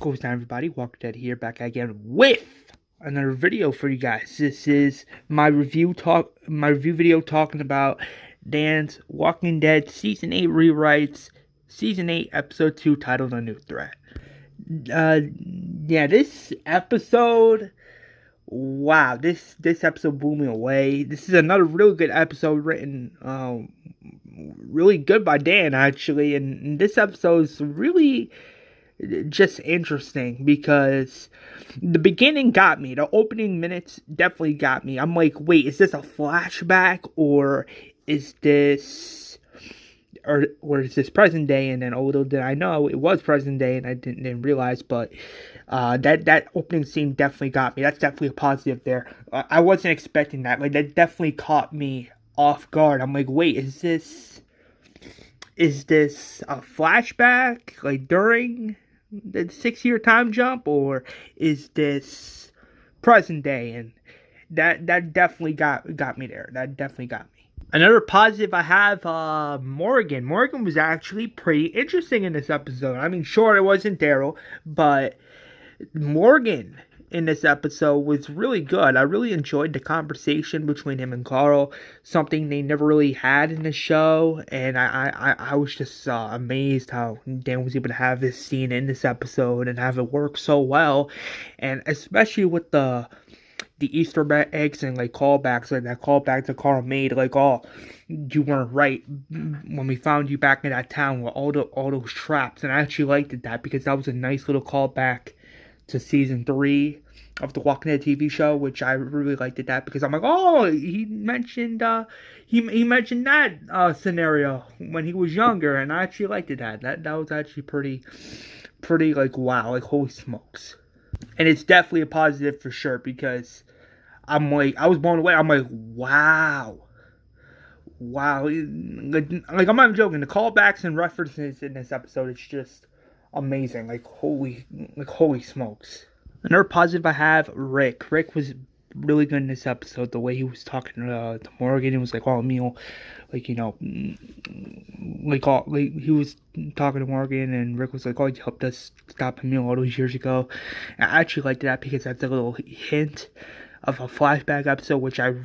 goes down, everybody? Walker Dead here, back again with another video for you guys. This is my review video talking about Dan's Walking Dead Season 8 rewrites, Season 8, Episode 2, titled A New Threat. This episode, wow, this episode blew me away. This is another really good episode written, really good by Dan, actually, and this episode is really just interesting because the beginning got me. The opening minutes definitely got me. I'm like, wait, is this a flashback or is this is this present day? And then little did I know it was present day, and I didn't realize. But that opening scene definitely got me. That's definitely a positive there. I wasn't expecting that. Like, that definitely caught me off guard. I'm like, wait, is this a flashback, like during the 6-year time jump, or is this present day? And that definitely got me there. That definitely got me. Another positive I have, Morgan. Morgan was actually pretty interesting in this episode. I mean, sure, it wasn't Daryl, but Morgan in this episode was really good. I really enjoyed the conversation between him and Carl, something they never really had in the show, and I was just amazed how Dan was able to have this scene in this episode and have it work so well, and especially with the Easter eggs and like callbacks, like that callback that Carl made, like, oh, you weren't right when we found you back in that town with all those traps. And I actually liked that because that was a nice little callback to season 3 of the Walking Dead TV show, which I really liked that because I'm like, oh, he mentioned he mentioned that scenario when he was younger, and I actually liked that. That was actually pretty like, wow, like, holy smokes. And it's definitely a positive for sure because I'm like, I was blown away. I'm like, wow. Like, I'm not joking. The callbacks and references in this episode, it's just amazing. Like, holy smokes. Another positive I have, Rick. Rick was really good in this episode. The way he was talking to Morgan, it was like, oh, Emil, like, you know, like he was talking to Morgan, and Rick was like, oh, you helped us stop Emil all those years ago. And I actually liked that because that's a little hint of a flashback episode, which I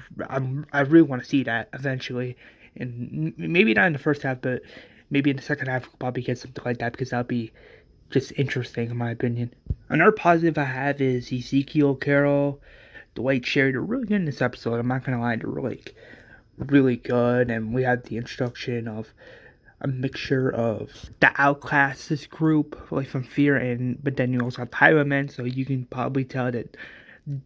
really want to see that eventually, and maybe not in the first half, but maybe in the second half we'll probably get something like that because that'll be just interesting in my opinion. Another positive I have is Ezekiel, Carol, Dwight, Sherry. They're really good in this episode. I'm not gonna lie, they're like really good, and we had the introduction of a mixture of the Outcasts group, like from Fear, but then you also have Highwaymen, so you can probably tell that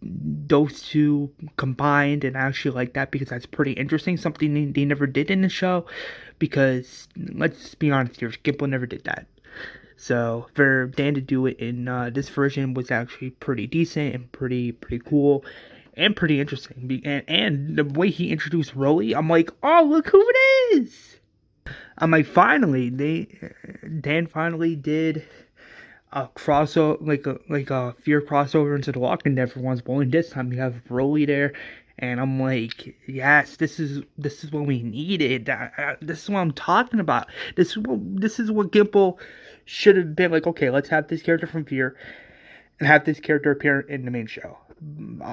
those two combined, and I actually like that because that's pretty interesting, something they never did in the show, because let's be honest here, Gimple never did that. So for Dan to do it in this version was actually pretty decent and pretty cool and pretty interesting. And the way he introduced Rolly, I'm like, oh, look who it is! I'm like, finally, Dan finally did a crossover, like a Fear crossover into The Walking Dead for once. But only this time you have Rolly there, and I'm like, yes, this is what we needed. This is what I'm talking about. This is what Gimple should have been like. Okay, let's have this character from Fear and have this character appear in the main show.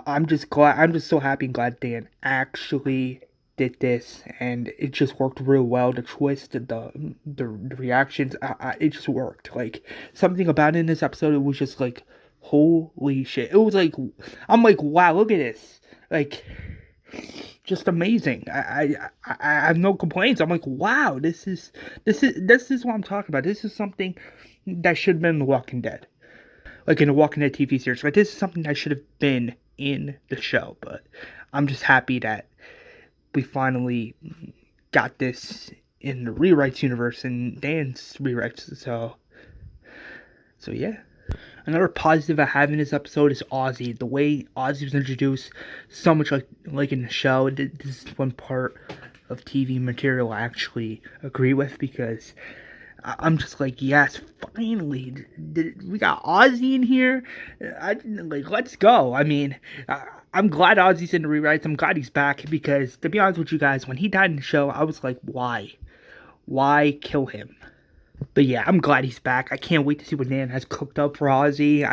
I'm just so happy and glad Dan actually did this, and it just worked real well. The twist, the reactions, it just worked. Like, something about it in this episode, it was just like, holy shit. It was like, I'm like, wow, look at this. Like, just amazing. I have no complaints. I'm like, wow, this is what I'm talking about. This is something that should have been in The Walking Dead. Like in the Walking Dead TV series. Like, this is something that should have been in the show. But I'm just happy that we finally got this in the rewrites universe and Dan's rewrites. So yeah. Another positive I have in this episode is Ozzy. The way Ozzy was introduced, so much like in the show. This is one part of TV material I actually agree with, because I'm just like, yes, finally, we got Ozzy in here. Let's go. I mean, I'm glad Ozzy's in the rewrites. I'm glad he's back, because to be honest with you guys, when he died in the show, I was like, why kill him? But yeah, I'm glad he's back. I can't wait to see what Dan has cooked up for Ozzy.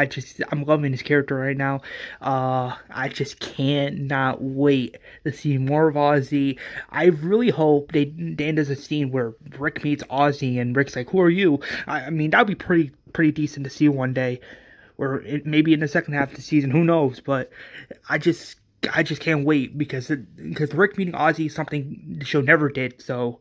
I'm loving his character right now. I just cannot wait to see more of Ozzy. I really hope Dan does a scene where Rick meets Ozzy and Rick's like, "Who are you?" I mean, that'd be pretty decent to see one day, or maybe in the second half of the season. Who knows? But I just I just can't wait because Rick meeting Ozzy is something the show never did. So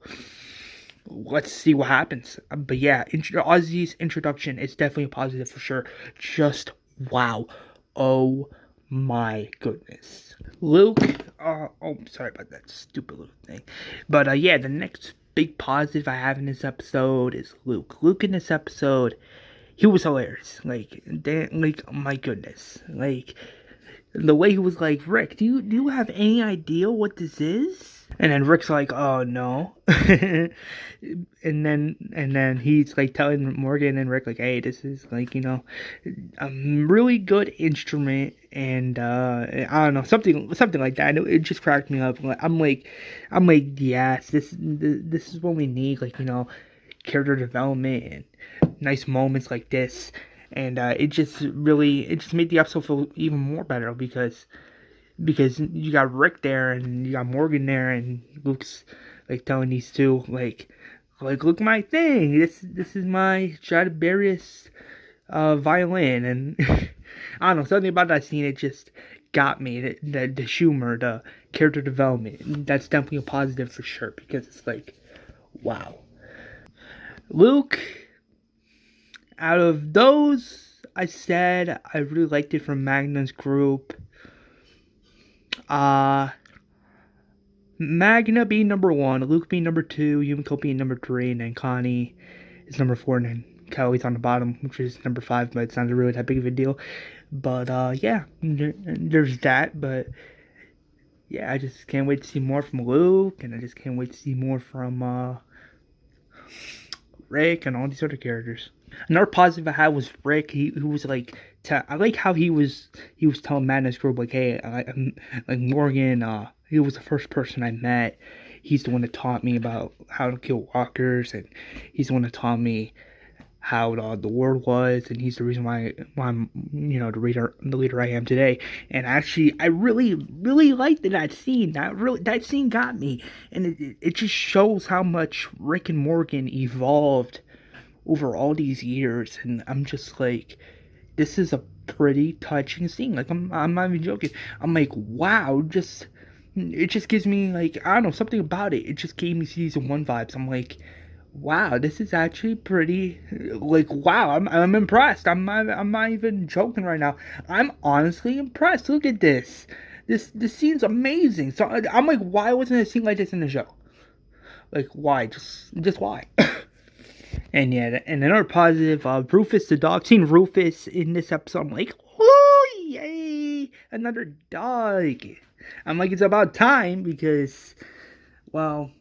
let's see what happens. But yeah, Ozzy's introduction is definitely a positive for sure. Just wow. Oh my goodness. Luke, oh, sorry about that stupid little thing. But yeah, the next big positive I have in this episode is Luke. Luke in this episode, he was hilarious. Like, oh my goodness. Like, the way he was like, Rick, do you have any idea what this is? And then Rick's like, oh no. and then he's like telling Morgan and Rick like, hey, this is like, a really good instrument, and I don't know, something like that. It just cracked me up. I'm like, yes, this is what we need, like, character development and nice moments like this. And it just made the episode feel even more better because you got Rick there and you got Morgan there, and Luke's like telling these two look at my thing. This is my Stradivarius violin, and I don't know, something about that scene, it just got me. The humor, the character development, that's definitely a positive for sure, because it's like, wow. Luke, out of those I said, I really liked it from Magna's group. Magna being number 1, Luke being number 2, Yumiko being number 3, and then Connie is number 4, and then Kelly's on the bottom, which is number 5, but it's not really that big of a deal. But yeah, there's that. But yeah, I just can't wait to see more from Luke, and I just can't wait to see more from Rick and all these other characters. Another positive I had was Rick. He was like, I like how he was telling Madness Group like, hey, like Morgan, he was the first person I met. He's the one that taught me about how to kill walkers, and he's the one that taught me how the world was, and he's the reason why I'm the leader I am today. And actually, I really liked that scene. That scene got me, and it just shows how much Rick and Morgan evolved over all these years. And I'm just like, this is a pretty touching scene. Like, I'm not even joking. I'm like, wow, it just gives me, like, I don't know, something about it. It just gave me season 1 vibes. I'm like, wow, this is actually pretty, like, wow, I'm impressed. I'm not even joking right now. I'm honestly impressed. Look at this. This scene's amazing. So I'm like, why wasn't a scene like this in the show? Like, why? Just why? And yeah, and another positive, Rufus the dog. Seeing Rufus in this episode, I'm like, oh yay, another dog. I'm like, it's about time, because, well,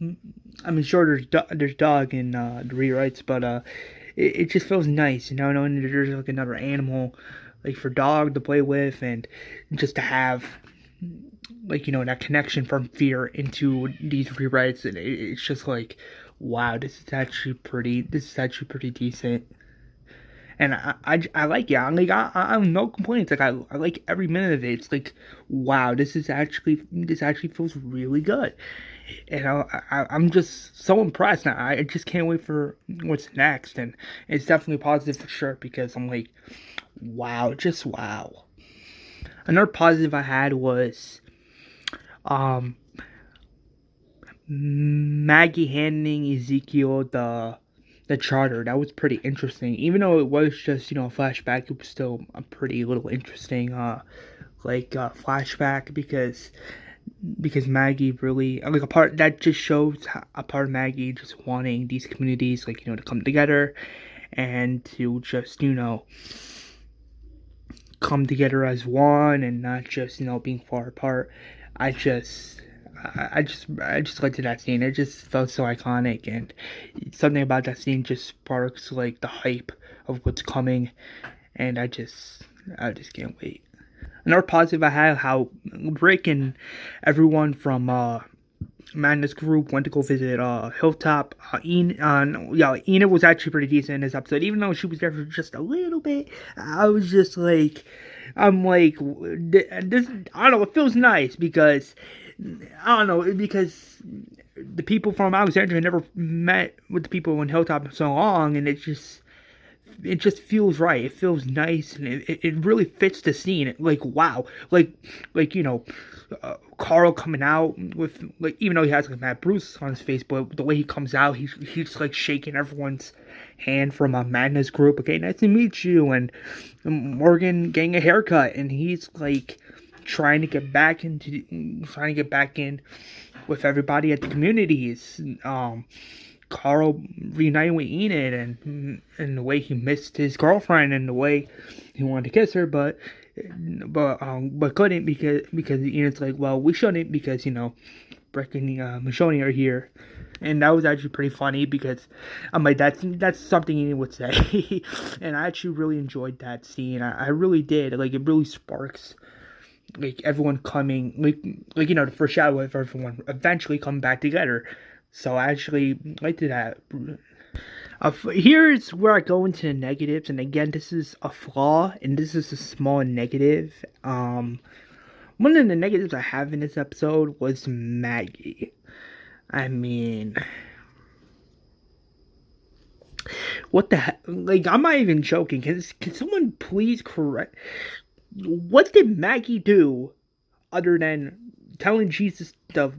I mean, sure, there's dog in the rewrites, but it just feels nice, knowing that there's like another animal, like, for dog to play with, and just to have, like, that connection from Fear into these rewrites. And it's just like, wow, this is actually pretty decent. And I like it. I have no complaints. Like, I like every minute of it. It's like, wow, this actually feels really good. And I'm just so impressed. Now I just can't wait for what's next. And it's definitely positive for sure, because I'm like, wow, just wow. Another positive I had was Maggie handing Ezekiel the charter. That was pretty interesting. Even though it was just, a flashback, it was still a pretty little interesting flashback, because Maggie really, like, a part that just shows a part of Maggie just wanting these communities, like, to come together and to just, come together as one, and not just, being far apart. I just liked that scene. It just felt so iconic, and something about that scene just sparks, like, the hype of what's coming, and I just can't wait. Another positive I had, how Rick and everyone from Madness group went to go visit Hilltop. Enid was actually pretty decent in this episode, even though she was there for just a little bit. I was just like, I'm like, this. I don't know. It feels nice because I don't know because the people from Alexandria never met with the people in Hilltop in so long, and it just feels right. It feels nice, and it really fits the scene. Like wow, Carl coming out with like even though he has like Matt Bruce on his face, but the way he comes out, he's like shaking everyone's hand from a Madness group. Okay, nice to meet you, and Morgan getting a haircut, and he's like trying to get back in with everybody at the communities. Carl reuniting with Enid and the way he missed his girlfriend and the way he wanted to kiss her, but couldn't because Enid's like, well, we shouldn't because Breck and Michonne are here, and that was actually pretty funny because I'm like that's something Enid would say, and I actually really enjoyed that scene. I really did. Like it really sparks like everyone coming the foreshadow of everyone eventually coming back together. So I actually liked that. Here's where I go into the negatives, and again, this is a flaw, and this is a small negative. One of the negatives I have in this episode was Maggie. I mean, what the heck? Like, I'm not even joking. Can someone please correct? What did Maggie do other than telling Jesus to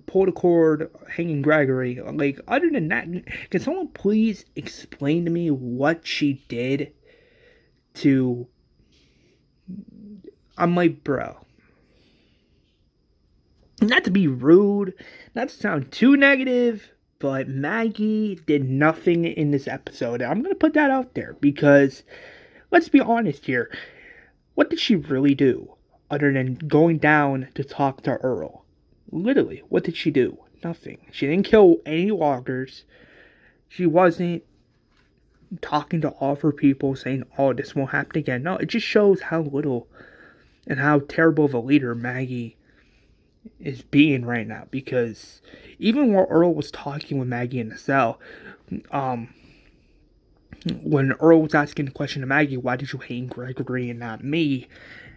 pull the cord, hanging Gregory? Like, other than that, can someone please explain to me what she did to... I'm like, bro. Not to be rude, not to sound too negative, but Maggie did nothing in this episode. I'm going to put that out there because, let's be honest here, what did she really do? Other than going down to talk to Earl. Literally, what did she do? Nothing. She didn't kill any walkers. She wasn't talking to all of her people saying, oh, this won't happen again. No, it just shows how little and how terrible of a leader Maggie is being right now. Because even while Earl was talking with Maggie in the cell, when Earl was asking the question to Maggie, why did you hate Gregory and not me?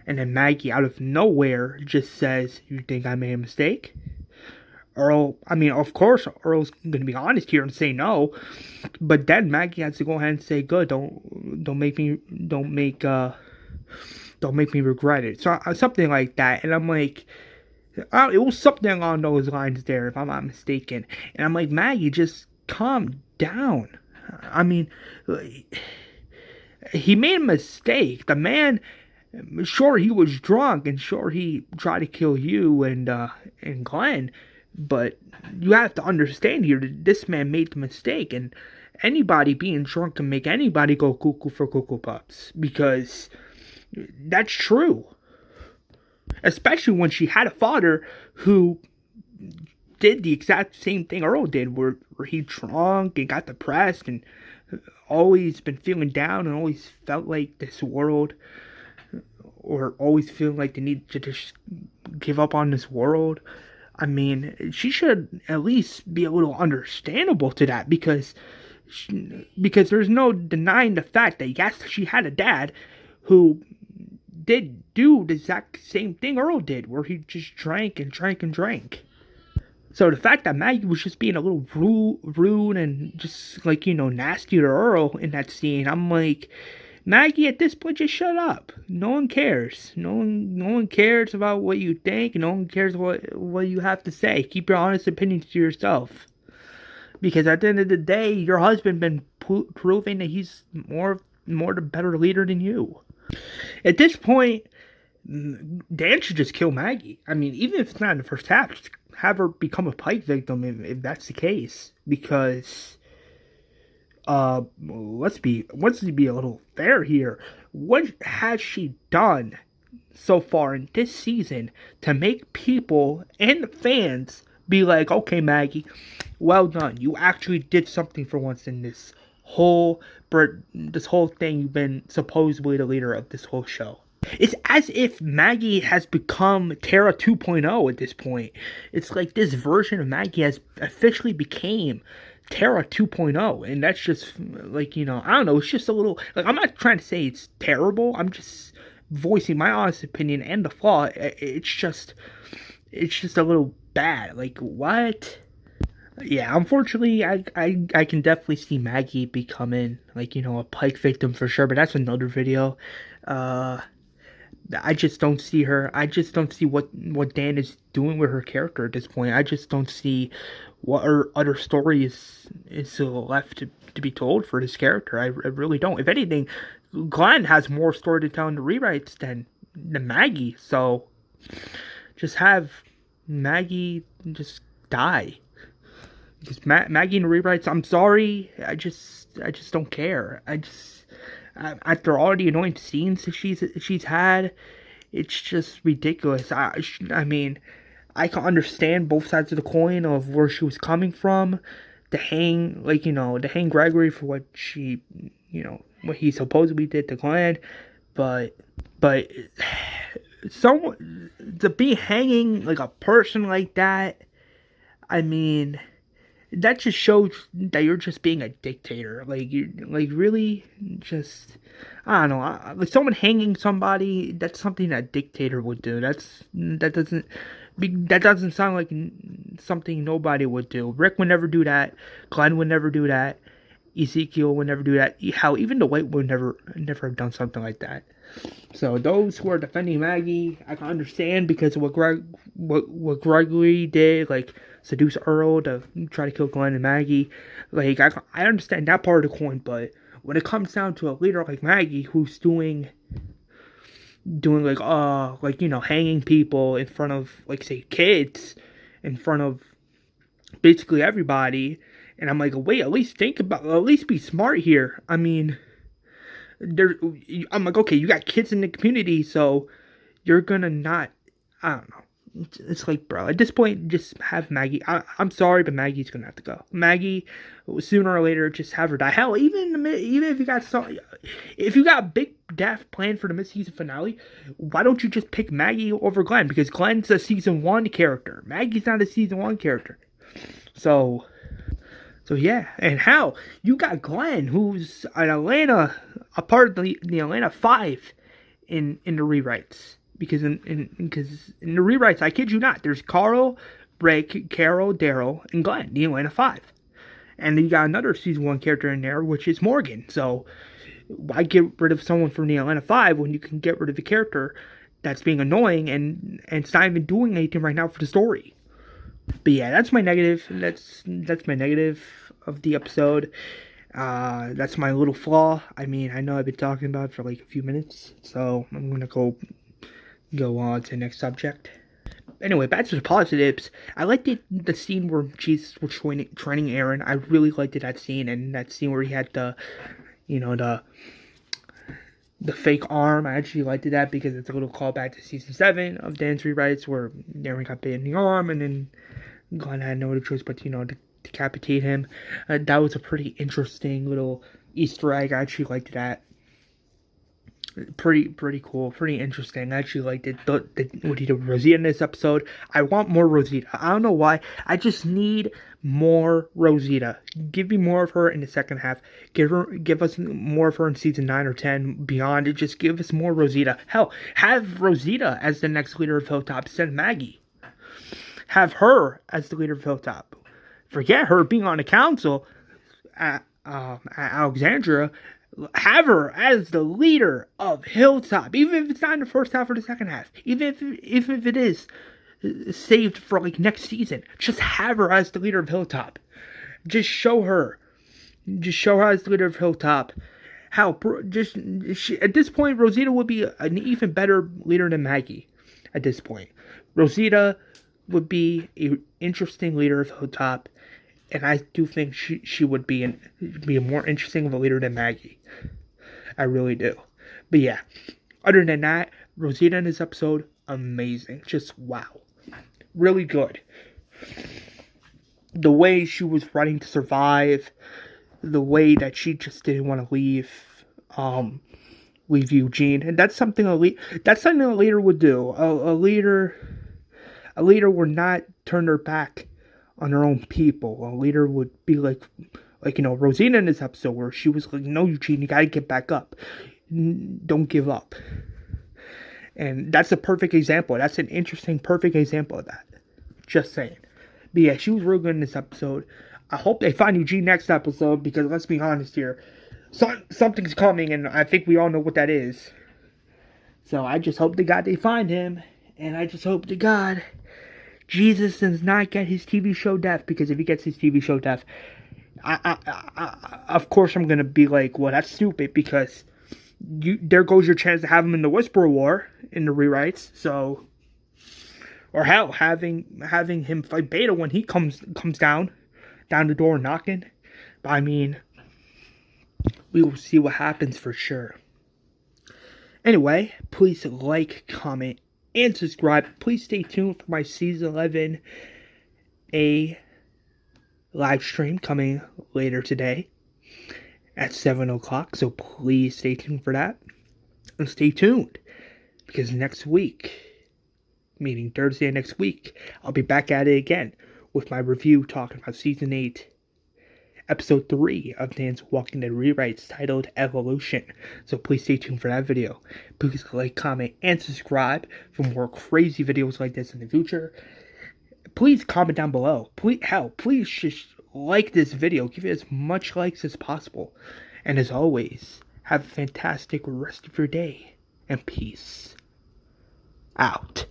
And then Maggie, out of nowhere, just says, you think I made a mistake? Earl, I mean, of course, Earl's going to be honest here and say no. But then Maggie has to go ahead and say, good, don't make me regret it. So, something like that. And I'm like, it was something along those lines there, if I'm not mistaken. And I'm like, Maggie, just calm down. I mean, he made a mistake. The man... Sure, he was drunk, and sure, he tried to kill you and Glenn, but you have to understand here that this man made the mistake, and anybody being drunk can make anybody go cuckoo for Cocoa Puffs, because that's true. Especially when she had a father who did the exact same thing Earl did, where he drunk and got depressed and always been feeling down and always felt like this world... or always feeling like they need to just give up on this world. I mean, she should at least be a little understandable to that because there's no denying the fact that yes, she had a dad who did do the exact same thing Earl did, where he just drank and drank and drank. So the fact that Maggie was just being a little rude and just like, nasty to Earl in that scene, I'm like, Maggie, at this point, just shut up. No one cares. No one cares about what you think. No one cares what you have to say. Keep your honest opinions to yourself. Because at the end of the day, your husband been proving that he's more the better leader than you. At this point, Dan should just kill Maggie. I mean, even if it's not in the first half, just have her become a Pike victim if that's the case. Because... let's be a little fair here. What has she done so far in this season to make people and fans be like, okay, Maggie, well done. You actually did something for once in this whole thing. You've been supposedly the leader of this whole show. It's as if Maggie has become Terra 2.0 at this point. It's like this version of Maggie has officially became Terra 2.0, and that's just like, I don't know. It's just a little like, I'm not trying to say it's terrible. I'm just voicing my honest opinion and the flaw. It's just a little bad. Like, what? Yeah, unfortunately, I can definitely see Maggie becoming like, a Pike victim for sure, but that's another video. Uh, I just don't see her. I just don't see what Dan is doing with her character at this point. I just don't see what her other story is left to be told for this character. I really don't. If anything, Glenn has more story to tell in the rewrites than Maggie. So just have Maggie just die. Just Maggie in the rewrites. I'm sorry. I just don't care. After all the annoying scenes that she's had, it's just ridiculous. I mean, I can understand both sides of the coin of where she was coming from, to hang Gregory for what he supposedly did to Glenn, but someone to be hanging like a person like that. I mean, that just shows that you're just being a dictator. Like, you like really just, I don't know. Like, someone hanging somebody, that's something that a dictator would do. That doesn't sound like something nobody would do. Rick would never do that. Glenn would never do that. Ezekiel would never do that. How even the White would never have done something like that. So those who are defending Maggie, I can understand because of what Gregory did, like seduce Earl to try to kill Glenn and Maggie. Like, I understand that part of the coin, but when it comes down to a leader like Maggie who's doing like hanging people in front of, like, say, kids, in front of basically everybody, and I'm like, wait, at least be smart here. I mean, I'm like, okay, you got kids in the community, so you're gonna not, I don't know. It's like, bro, at this point, just have Maggie. I'm sorry, but Maggie's gonna have to go. Maggie, sooner or later, just have her die. Hell, even if you got a big daft plan for the mid-season finale, why don't you just pick Maggie over Glenn? Because Glenn's a season 1 character. Maggie's not a season 1 character. So yeah, and how you got Glenn, who's a part of the Atlanta 5 in the rewrites. Because in the rewrites, I kid you not, there's Carl, Rick, Carol, Daryl, and Glenn, the Atlanta 5. And then you got another season 1 character in there, which is Morgan. So why get rid of someone from the Atlanta 5 when you can get rid of a character that's being annoying and it's not even doing anything right now for the story? But yeah, that's my negative. That's my negative of the episode. That's my little flaw. I mean, I know I've been talking about it for like a few minutes, so I'm gonna go on to the next subject. Anyway, back to the positives. I liked the scene where Jesus was training Aaron. I really liked that scene, and that scene where he had the fake arm. I actually liked that because it's a little callback to season 7 of Dan's Rewrites, where Aaron got bit in the arm, and then Glenn had no other choice but to decapitate him. That was a pretty interesting little Easter egg. I actually liked that. Pretty cool, pretty interesting. I actually liked it. What he did with Rosita in this episode. I want more Rosita. I don't know why. I just need more Rosita. Give me more of her in the second half. Give us more of her in season 9 or 10 beyond. Just give us more Rosita. Hell, have Rosita as the next leader of Hilltop instead of Maggie. Have her as the leader of Hilltop. Forget her being on the council at Alexandria. Have her as the leader of Hilltop, even if it's not in the first half or the second half, even if it is saved for like next season. Just have her as the leader of Hilltop. Just show her as the leader of Hilltop. At this point, Rosita would be an even better leader than Maggie. At this point, Rosita would be an interesting leader of Hilltop. And I do think she would be a more interesting of a leader than Maggie. I really do. But yeah, other than that, Rosita in this episode, amazing. Just wow. Really good. The way she was running to survive, the way that she just didn't want to leave, leave Eugene, and that's something a leader would do. A leader would not turn their back on their own people. A leader would be like Rosina in this episode, where she was like, "No, Eugene, you gotta get back up. Don't give up." And that's a perfect example. That's an interesting, perfect example of that. Just saying. But yeah, she was real good in this episode. I hope they find Eugene next episode, because let's be honest here, something's coming, and I think we all know what that is. So I just hope to God they find him, and I just hope to God Jesus does not get his TV show death, because if he gets his TV show death, of course I'm gonna be like, well, that's stupid, because there goes your chance to have him in the Whisperer War in the rewrites. So, or hell, having him fight Beta when he comes down the door knocking. But I mean, we will see what happens for sure. Anyway, please like, comment, and subscribe. Please stay tuned for my Season 11A live stream coming later today at 7 o'clock. So please stay tuned for that. And stay tuned, because next week, meaning Thursday next week, I'll be back at it again with my review talking about Season 8, Episode 3 of Dan's Walking Dead rewrites, titled Evolution. So please stay tuned for that video. Please like, comment, and subscribe for more crazy videos like this in the future. Please comment down below. Please just like this video. Give it as much likes as possible. And as always, have a fantastic rest of your day. And peace out.